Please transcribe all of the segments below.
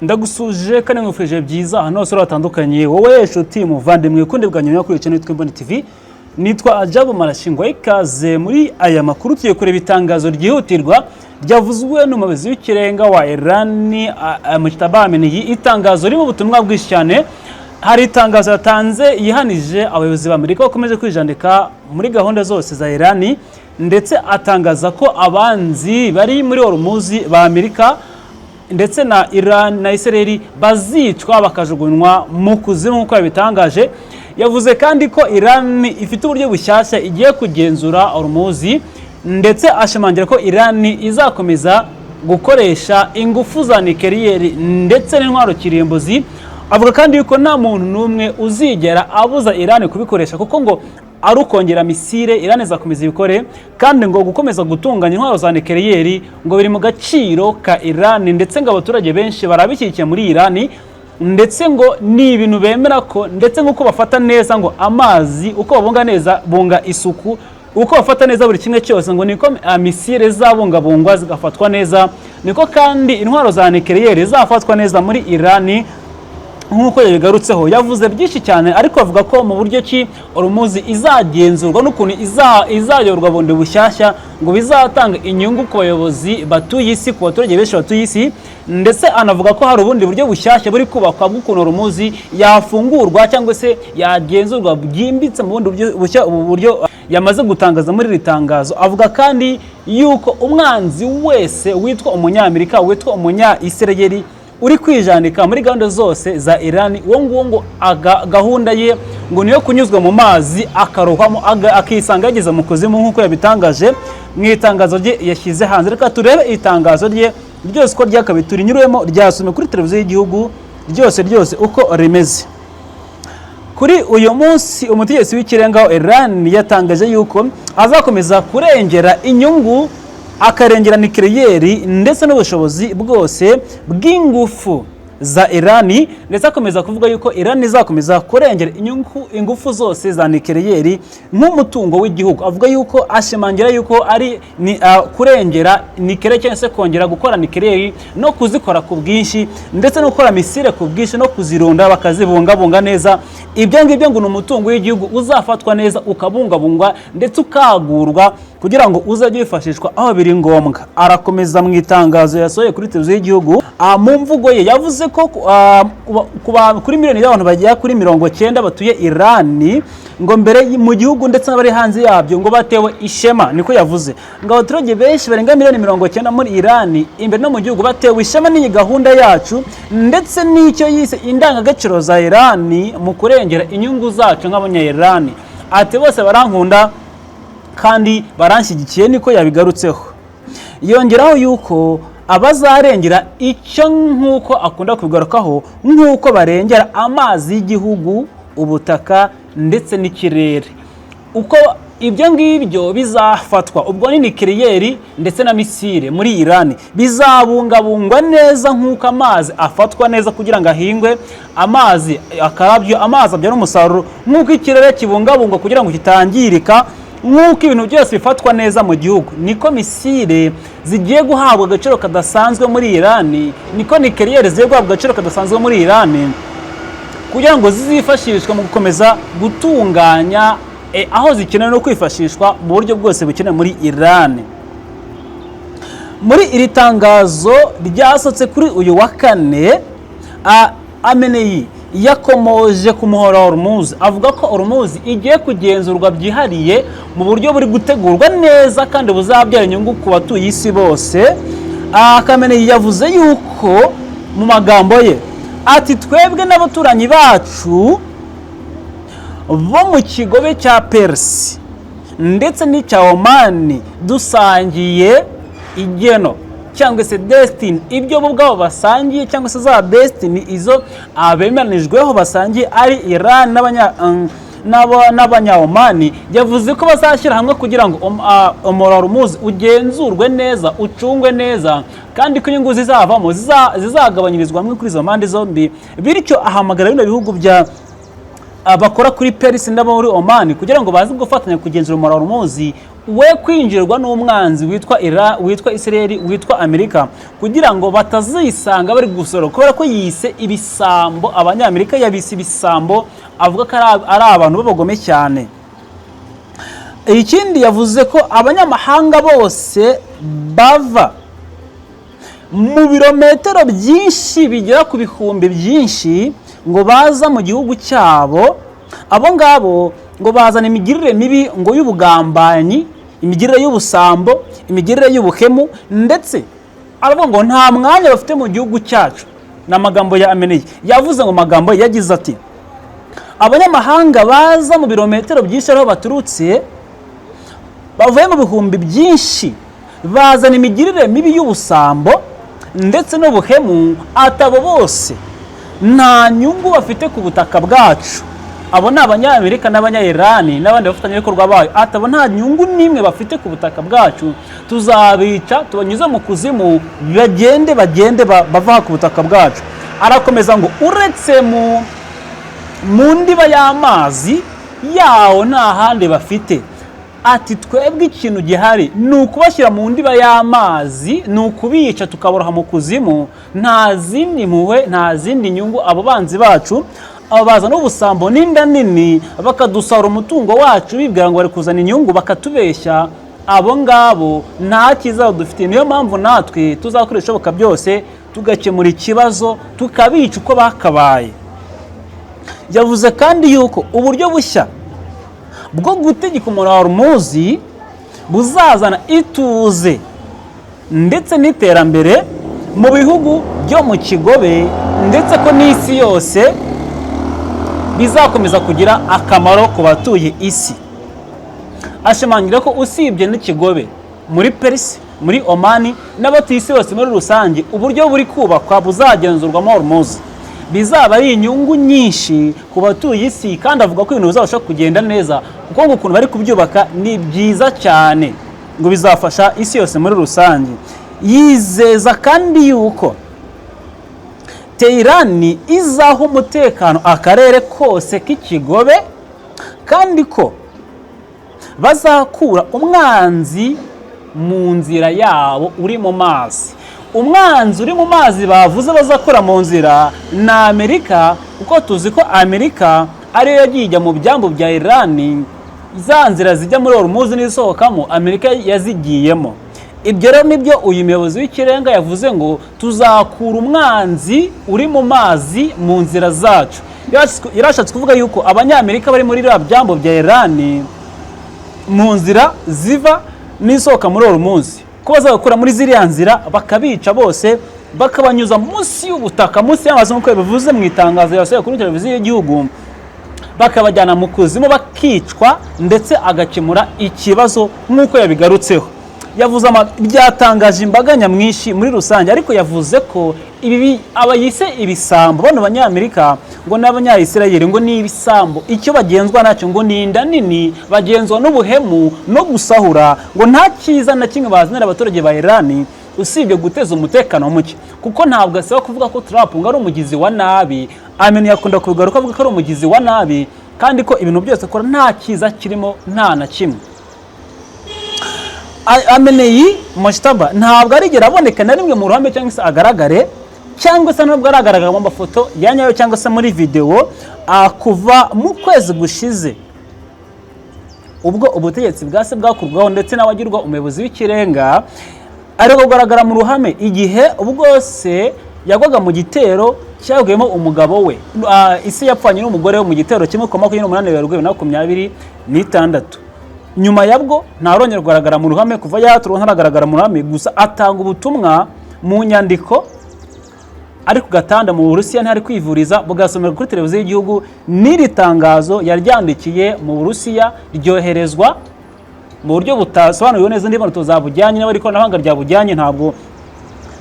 ndagusuje kandi ngufuje byiza hano hose batandukanye wowe inshuti muvandimwe kundi bwanyuma kuri channel Twemboni TV nitwa Ajabu Marashingwa ikaze muri aya makuru tugiye kureba itangazo ryihutirwa ryavuzwe n'umuyobozi w'ikirenga wa Iran Mujtaba Amenei. Itangazo rimo ubutumwa bwinshi cyane. Hari itangazo yatanze yihanije abayobozi b'Amerika bakomeje kwijandika muri gahunda zose za Iran, ndetse atangaza ko abanzi bari muri Hormuz ba Amerika ndetse na Iran na Israel bazicwa bakajugunywa mu kuzimu nk'uko yabitangaje. Yavuze kandi ko Iran ifite uburyo bushyashya igiye kugenzura Hormuz, ndetse ashimangira ko Iran izakomeza gukoresha ingufu za nucleaire ndetse n'intwaro kirimbuzi. Avuga kandi yuko nta muntu n'umwe uzigera abuza Iran kubikoresha, kuko ngo ari ukongera misile Iran izakomeza ibikore, kandi ngo gukomeza gutunganya intwaro za nucleaire ngo biri mu gaciro ka Iran, ndetse ngo abaturage benshi barabishyikiye muri Iran, ndetse ngo ni ibintu bemera ko, ndetse nk'uko bafata neza ngo amazi uko babunga neza bunga isuku, uko bafata neza buri kimwe cyose ngo niko misile zabungabungwa zigafatwa neza, niko kandi intwaro za nucleaire zafatwa neza muri Iran nk'uko yabigarutseho. Yavuze byinshi cyane, ariko avuga ko mu buryo ki Hormuz izagenzurwa n'ukuntu izayorwa bundi bushyashya ngo bizatanga inyungu ku bayobozi batuye isi, ku baturage benshi batuye isi, ndetse anavuga ko hari ubundi buryo bushyashya buri kubakwa bw'ukuntu Hormuz yafungurwa cyangwa se yagenzurwa byimbitse mu bundi bushya, ubu buryo yamaze gutangaza muri iri tangazo. Avuga kandi yuko umwanzi wese witwa umunyamerika, witwa umunya-Israel uri kwijandika muri gahunda zose za Iran, uwo nguwo ngo gahunda ye ngo niyo kunyuzwa mu mazi akarohamo akisanga yageze mu kuzimu nk'uko yabitangaje mu itangazo rye yashyize hanze. Reka turebe itangazo rye ryose ko ryakabitura inyurwemo ryasomwe kuri televiziyo y'igihugu ryose uko rimeze. Kuri uyu munsi umutegetsi w'ikirenga wa Iran yatangaje yuko azakomeza kurengera inyungu, akarengera nucleaire ndetse n'ubushobozi bwose bw'ingufu za Iran, ndetse akomeza kuvuga yuko Iran izakomeza kurengera ingufu zose za nucleaire nk'umutungo w'igihugu. Avuga yuko ashimangira yuko ari kurengera nucleaire cyangwa se kongera gukora nucleaire no kuzikora ku bwinshi, ndetse no gukora misile ku bwinshi no kuzirunda bakazibungabunga neza. Ibyo ngibyo ngo ni umutungo w'igihugu uzafatwa neza ukabungabungwa ndetse ukagurwa kugira ngo uzajye wifashishwa aho biri ngombwa. Arakomeza mu itangazo yasohoye kuri televiziyo y'igihugu, mu mvugo ye yavuze ko kuri miliyoni y'abantu bagera kuri 90 batuye Iran ngo mbere mu gihugu ndetse n'abari hanze yabyo ngo batewe ishema, niko yavuze. Ngo abaturage benshi barenga miliyoni 90 muri Iran imbere no mu gihugu batewe ishema n'iyi gahunda yacu, ndetse n'icyo yise indangagaciro za Iran mu kurengera inyungu zacu nk'abanya-Iran. Ati bose barankunda kandi baranshyigikiye, niko yabigarutseho. Yongeraho yuko abazarengera icyo nk'uko akunda kubigarukaho, nk'uko barengera amazi y'igihugu, ubutaka ndetse n'ikirere, uko ibyo ngibyo bizafatwa ubwo ni nucleaire ndetse na misile muri Iran bizabungabungwa neza nk'uko amazi afatwa neza kugira ngo ahingwe amazi akarabyo, amazi abyara umusaruro, nk'uko ikirere kibungabungwa kugira ngo kitangirika, nk'uko ibintu byose bifatwa neza mu gihugu, niko misile zigiye guhabwa agaciro kadasanzwe muri Iran, niko nucleaire zigiye guhabwa agaciro kadasanzwe muri Iran kugira ngo zizifashishwe mu gukomeza gutunganya aho zikenewe no kwifashishwa mu buryo bwose bukenewe muri Iran. Muri iri tangazo ryasotse kuri uyu wa kane, Amenei yakomoje ku muhora Hormuz, avuga ko Hormuz igiye kugenzurwa byihariye mu buryo buri gutegurwa neza kandi buzabyara inyungu ku batuye isi bose. Amenei yavuze yuko mu magambo ye ati twebwe n'abaturanyi bacu bo mu kigobe cya Persi ndetse n'icya Oman dusangiye igeno cyangwa se destiny, ibyo bo ubwabo basangiye cyangwa se za destiny izo abemeranijweho basangiye ari Iran n'abanya-Oman. Yavuze ko bazashyira hamwe kugira ngo Hormuz ugenzurwe neza, ucungwe neza, kandi ko inyungu zizavamo zizagabanyirizwa hamwe kuri izo mpande zombi. Bityo ahamagara bino bihugu bya bakora kuri Perisi n'abo muri Oman kugira ngo baze gufatanya kugenzura umuriro wa Hormuz we kwinjirwa n'umwanzi witwa Israel witwa Amerika, kugira ngo batazisanga bari gusoro, kubera ko yise ibisambo abanyamerika, yabise ibisambo, avuga ko ari abantu b'abagome cyane. Ikindi yavuze ko abanyamahanga bose bava mu birometero byinshi bigera ku bihumbi byinshi ngo baza mu gihugu cyabo, abo ngabo ngo bazana imigirire mibi ngo y'ubugambanyi, imigirire y'ubusambo, imigirire y'ubuhemu, ndetse aravuga ngo nta mwanya bafite mu gihugu cyacu. N'amagambo ya Ameneye yavuze ngo magambo yagize ati abanyamahanga baza mu birometero byinshi aho baturutse, bavuye mu bihumbi byinshi, bazana imigirire mibi y'ubusambo ndetse n'ubuhemu, atabo bose nta nyungu bafite ku butaka bwacu. Abo ni abanyamerika n'abanya-Irani n'abandi bafatanyabikorwa bayo, atabo nta nyungu n'imwe bafite ku butaka bwacu, tuzabica tubanyuze mu kuzimu, bagende bava ku butaka bwacu. Arakomeza ngo uretse mu ndiba y'amazi yawo nta handi bafite. Ati twebwe ikintu gihari ni ukubashyira mu ndiba y'amazi, ni ukubica tukaboroha mu kuzimu, nta zindi mpuhwe, nta zindi nyungu. Abo banzi bacu abo bazana ubusambo n'inda nini, bakadusara umutungo wacu bibwira ngo bari kuzana inyungu, bakatubeshya. Abo ngabo nta cyiza dufite. Niyo mpamvu natwe tuzakora ibishoboka byose tugakemura ikibazo, tukabica uko bakabaye. Yavuze kandi yuko uburyo bushya bwo gutegeka umuriro wa Hormuz buzazana ituze ndetse n'iterambere mu bihugu byo mu kigobe, ndetse ko n'isi yose bizakomeza kugira akamaro ku batuye isi. Ashimangira ko usibye n'ikigobe, muri Perisi, muri Oman n'abatuye isi bose muri rusange, uburyo buri kubakwa buzagenzurwamo Hormuz bizaba ari inyungu nyinshi ku batuye isi, kandi avuga ko ibintu bizabasha kugenda neza, kuko ngo ukuntu bari kubyubaka ni byiza cyane, ngo bizafasha isi yose muri rusange. Yizeza kandi yuko Tehran izaha umutekano akarere kose k'ikigobe, kandi ko bazakura umwanzi mu nzira yabo uri mu mazi. Umwanzi uri mu mazi bavuze bazakora mu nzira na Amerika, kuko tuzi ko Amerika ariyo yagiye ijya mu byambu bya Iran, za nzira zijya muri Hormuz n'isohokamo Amerika yazigiyemo. Ibyo rero nibyo uyu muyobozi w'ikirenga yavuze ngo tuzakura umwanzi uri mu mazi mu nzira zacu. Yarashatse kuvuga yuko abanyamerika bari muri bya byambu bya Iran mu nzira ziva n'isohoka muri Hormuz, ko bazakura muri ziriya nzira bakabica bose, bakabanyuza munsi y'ubutaka, munsi y'amazi, nk'uko bivuze mu itangazo yasohoye kuri televiziyo y'igihugu, bakabajyana mu kuzimu bakicwa, ndetse agakemura ikibazo nk'uko yabigarutseho. Yavuze byatangaje imbaga nyamwinshi muri rusange, ariko yavuze ko ibi abayise ibisambo bano banyamerika ngo n'abanya-Israel ngo ni ibisambo, icyo bagenzwa nacyo ngo ni inda nini, bagenzwa n'ubuhemu no gusahura, ngo nta cyiza na kimwe bazanira abaturage ba Iran usibye guteza umutekano muke. Kuko ntabwo asaba kuvuga ko Trump ngo ari umugizi wa nabi, Ameneye akunda kubigaruka avuga ko ari umugizi wa nabi, kandi ko ibintu byose akora nta cyiza kirimo, nta na kimwe. Ameneye Mojtaba ntabwo arigera aboneka na rimwe mu ruhame cyangwa se agaragare, cyangwa se nubwo aragaragara mu mafoto ya nyayo cyangwa se muri video, kuva mu kwezi gushize ubwo ubutegetsi bwase bwakurwaho ndetse n'abagirwa umuyobozi w'ikirenga, ariko kugaragara mu ruhame igihe ubwose yagwaga mu gitero cyagwemo umugabo we. Isi yapfanye n'umugore we mu gitero kimwe ku 28/2026. Nyuma yabwo ntarongera kugaragara mu ruhame, kuva yaturonka ntaragaragara mu ruhame, gusa atanga ubutumwa mu nyandiko ari ku gatanda mu Burusiya ntari kwivuriza, bugasomera kuri televiziyo y'igihugu. N'iri tangazo yaryandikiye mu Burusiya ryoherezwa mu buryo butasobanuriwe neza ndimo tuzabujyanye n'abari ko nahanga ryabujyanye, ntabwo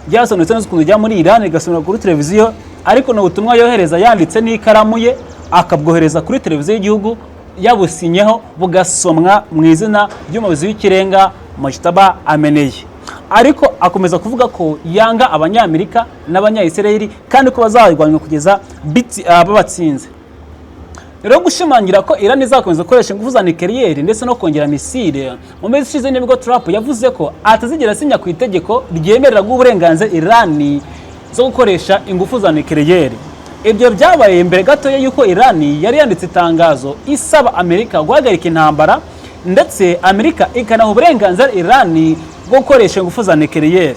byasonetse neza ukuntu rya muri Iran igasomera kuri televiziyo, ariko no ubutumwa yohereza yanditse n'ikaramu ye akabwohereza kuri televiziyo y'igihugu, yabusinyeho bugasomwa mu izina ry'umuyobozi w'ikirenga Mojtaba Ameneye. Ariko akomeza kuvuga ko yanga abanyamerika n'abanya-Israel, kandi ko bazarwanya kugeza babatsinze. rero gushimangira ko Iran izakomeza gukoresha ingufu za nucleaire ndetse no kongera misile. Mu mezi ishize nibwo Trump yavuze ko atazigera asinya ku itegeko ryemerera uburenganzira Iran zo gukoresha ingufu za nucleaire. Ibyo byabaye mbere gato yuko Iran yari yanditse itangazo isaba Amerika guhagarika intambara, ndetse Amerika ikanaha uburenganzira Iran bwo gukoresha ingufu za nucleaire.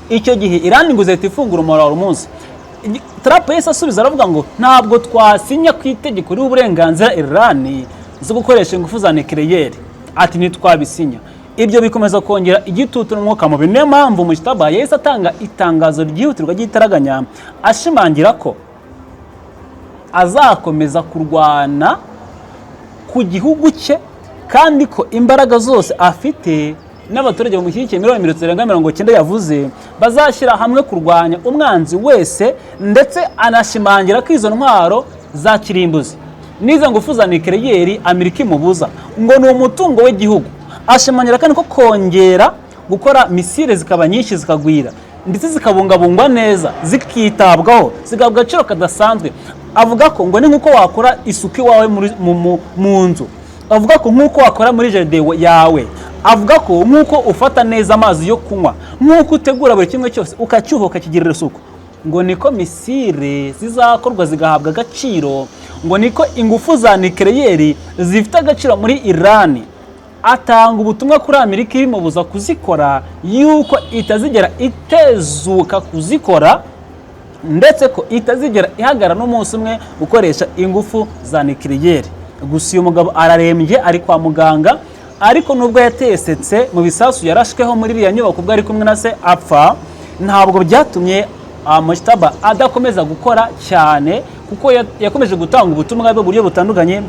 Icyo gihe Iran ngo zahita ifungura umuriro umunsi. Trump yese asubiza aravuga ngo ntabwo twasinya ku itegeko ry'uburenganzira Iran zo gukoresha ingufu za nucleaire, ati ntitwabisinya. Ibyo bikomeza kongera igitutu n'umwuka mubi. Niyo mpamvu Mujtaba yese atanga itangazo ryihutirwa ry'itaraganya ashimangira ko azakomeza kurwana ku gihugu cye, kandi ko imbaraga zose afite n'abaturage bamushyigikiye miliyoni 90 yavuze bazashyira hamwe kurwanya umwanzi wese, ndetse anashimangira ko izo ntwaro za kirimbuzi n'izo ngufu za nucleaire Amerika imubuza ngo ni umutungo w'igihugu. Ashimangira kandi ko kongera gukora misile zikaba nyinshi zikagwira ndetse zikabungabungwa neza zikitabwaho zigahabwa agaciro kadasanzwe. Avuga ko ngo ni nk'uko wakora isuku iwawe mu nzu, avuga ko nk'uko wakora muri jardin yawe, avuga ko nk'uko ufata neza amazi yo kunywa, nk'uko utegura buri kimwe cyose ukacyuha ukakigirira isuku, ngo niko misile zizakorwa zigahabwa agaciro, ngo niko ingufu za nucleaire zifite agaciro muri Iran. Atanga ubutumwa kuri Amerika ibimubuza kuzikora, yuko itazigera itezuka kuzikora, ndetse ko itazigera ihagarara n'umunsi umwe gukoresha ingufu za nucleaire. Gusa uyu mugabo ararembye, ari kwa muganga, ariko nubwo yatesetse mu bisasu yarashweho muri iriya nyubako ubwo ari kumwe na se apfa, ntabwo byatumye Mujtaba adakomeza gukora cyane, kuko yakomeje gutanga ubutumwa bwe buryo butandukanye,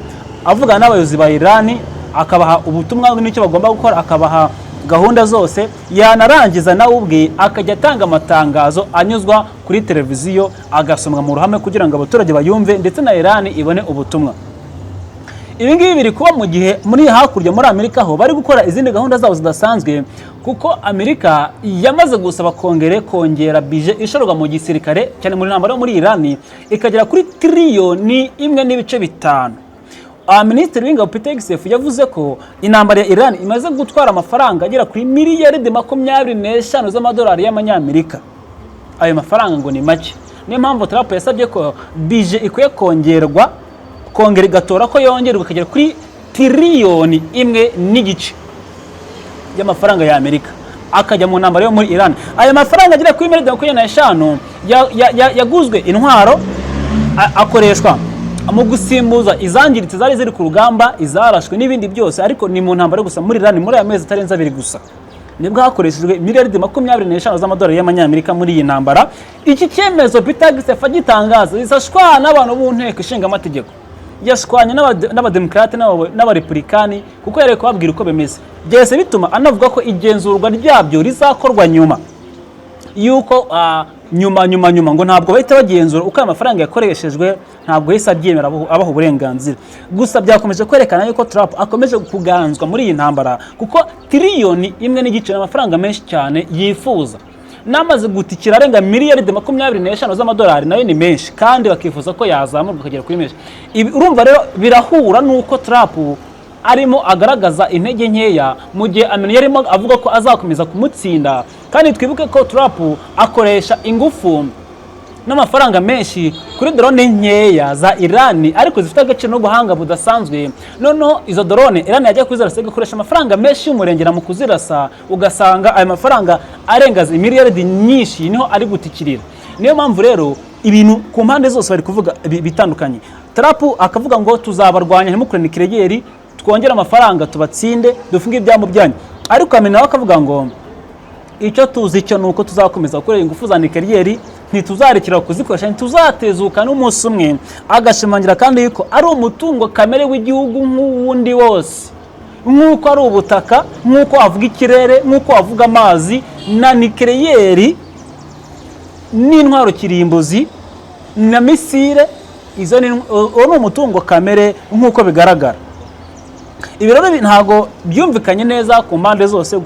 avugana n'abayobozi ba Iran, akabaha ubutumwa n'icyo bagomba gukora, akabaha gahunda zose, yanarangiza nawe ubwe akajya atanga amatangazo anyuzwa kuri televiziyo agasomwa mu ruhame kugira ngo abaturage bayumve, ndetse na Iran ibone ubutumwa. Ibi ngibi biri kuba mu gihe muri hakurya muri Amerika ho bari gukora izindi gahunda zabo zidasanzwe, kuko Amerika yamaze gusaba kongera bije ishorwa mu gisirikare cyane muri ntambara muri Iran ikagera kuri triliyoni 1.5. Minisitiri w'ingabo Peter Hegseth yavuze ko intambara ya Iran imaze gutwara amafaranga agera kuri miliyaridi 25 z'amadolari y'amanyamerika. Ayo mafaranga ngo ni make. Niyo mpamvu Trump yasabye ko bije ikwiye kongera igatora ko yongerwa ikagera kuri triliyoni 1.5 y'amafaranga ya Amerika akajya mu ntambara yo muri Iran. Ayo mafaranga agera kuri miliyaridi 25 yaguzwe intwaro akoreshwa mu gusimbuza izangiritse zari ziri ku rugamba, izarashwe n'ibindi byose, ariko ni mu ntambara gusa muri Iran muri aya mezi atarenze 2 gusa nibwo hakoreshejwe miliyaridi 25 z'amadolari y'amanyamerika muri iyi ntambara. Iki cyemezo Peter Hegseth agitangaza zisashwa n'abantu b'inteko ishinga amategeko, yashwanye n'abademokrate n'abarepublikani, kuko yari kubabwira uko bemeze. Byese bituma anavuga ko igenzurwa ryabyo rizakorwa nyuma yuko nyuma ngo ntabwo bahita bagenzura uko amafaranga yakoreshejwe, ntabwo yese abyemera abaho uburenganzira. Gusa byakomeje kwerekana yuko Trump akomeje kuganzwa muri iyi ntambara, kuko triliyoni 1.5 n'amafaranga menshi cyane yifuza, namaze gutikira arenga miliyaridi 25 z'amadolari, nayo ni menshi, kandi bakifuza ko yazamurwa akagera kuri menshi. Urumva rero birahura nuko Trump arimo agaragaza intege nkeya mu gihe Amerika yarimo avuga ko azakomeza kumutsinda. Kandi twibuke ko Trump akoresha ingufu n'amafaranga menshi kuri drone nkeya za Iran, ariko zifite agaciro n'ubuhanga budasanzwe. Noneho izo drone Iran yajya kuzirasa igakoresha amafaranga menshi y'umurengera mu kuzirasa, ugasanga ayo mafaranga arengaza miliyaridi nyinshi niho ari gutikirira. Niyo mpamvu rero ibintu ku mpande zose bari kuvuga bitandukanye. Trump akavuga ngo tuzabarwanya ntimukure nucleaire, twongera amafaranga tubatsinde, dufunge ibyambo byanyu, ariko amena akavuga ngo icyo tuzi cyo nuko tuzakomeza gukorera ingufu za nucleaire, ntituzarekera kuzikoresha, ntituzatezuka n'umunsi umwe. Agashimangira kandi yuko ari umutungo kamere w'igihugu nk'uwundi wose, nk'uko ari ubutaka, nk'uko avuga ikirere, nk'uko avuga amazi, na nucleaire n'intwaro kirimbuzi na misile, izo ni umutungo kamere nk'uko bigaragara. Ibi rero ntago byumvikanye neza ku mpande zose,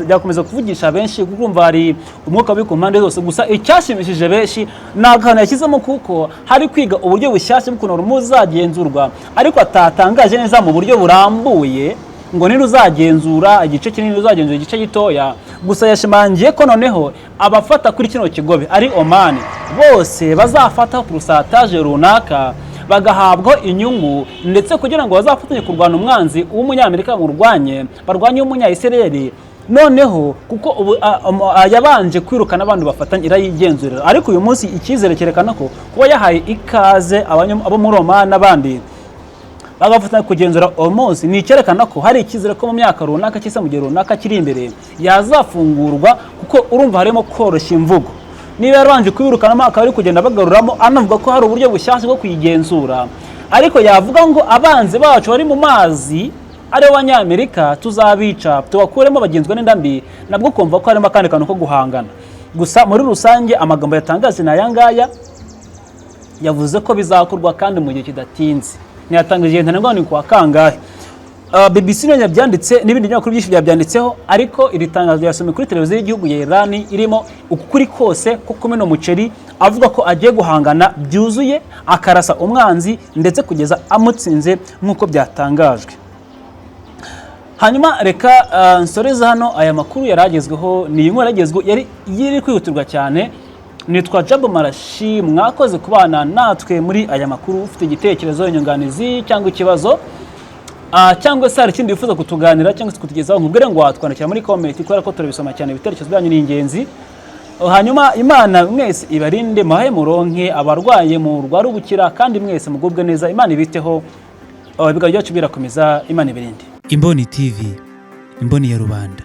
byakomeza kuvugisha benshi kukumva hari umwuka uri ku mpande zose. Gusa icyashimishije benshi n'akantu yashyizemo kuko hari kwiga uburyo bushyashya bw'ukuntu muzagenzurwa, ariko atatangaje neza mu buryo burambuye ngo ni ruzagenzura igice kinini, ruzagenzura igice gitoya. Gusa yashimangiye ko noneho abafata kuri kino kigobe ari Oman bose bazafata pourcentage runaka bagahabwa inyungu, ndetse kugira ngo bazafatanye kurwana umwanzi w'umunyamerika barwanye umunya-Israel. Noneho kuko ubu yabanje kwirukana abantu bafatanye irayigenzurira, ariko uyu munsi icyizere cyerekana ko kuba yahaye ikaze abo muri Oman n'abandi bagafatanya kugenzura Hormuz, ni icyerekana ko hari icyizere ko mu myaka runaka cyangwa mu gihe runaka kiri imbere yazafungurwa, kuko urumva harimo koroshya imvugo. Niba yarabanje kubirukanamo akaba ari kugenda bagaruramo anavuga ko hari uburyo bushyashya bwo kuyigenzura, ariko yavuga ngo abanzi bacu bari mu mazi ari abanyamerika tuzabica tubakuremo bagenzwa n'indambi, nabwo kumva ko harimo akandi kantu ko guhangana. Gusa muri rusange amagambo yatangaje na yangaya, yavuze ko bizakorwa kandi mu gihe kidatinze. Ntiyatangaje igihe ntanengwa ni kwa kangahe. BBC niyo yabyanditse n'ibindi binyamakuru byinshi byabyanditseho, ariko iri tangazo ryasomwe kuri televiziyo y'igihugu ya Iran irimo ukuri kose ko kumena umuceri, avuga ko agiye guhangana byuzuye akarasa umwanzi ndetse kugeza amutsinze nk'uko byatangajwe. Hanyuma reka nsoreza hano aya makuru yaragezweho, ni inkuru yaragezweho yari kwihutirwa cyane. Nitwa Jabo Marashi, mwakoze kubana natwe muri aya makuru. Ufite igitekerezo, inyunganizi cyangwa ikibazo cyangwa se hari ikindi wifuza kutuganira cyangwa se kutugezaho, nkubwire ngo watwandikira muri comment, kubera ko turabisoma cyane. Ibitekerezo byanyu ni ingenzi. Hanyuma Imana mwese ibarinde, muhaye muronke, abarwaye mu rwara ubukira, kandi mwese mugubwe neza. Imana ibiteho, ibiganiro byacu birakomeza. Imana ibirinde. Imboni TV, imboni ya rubanda.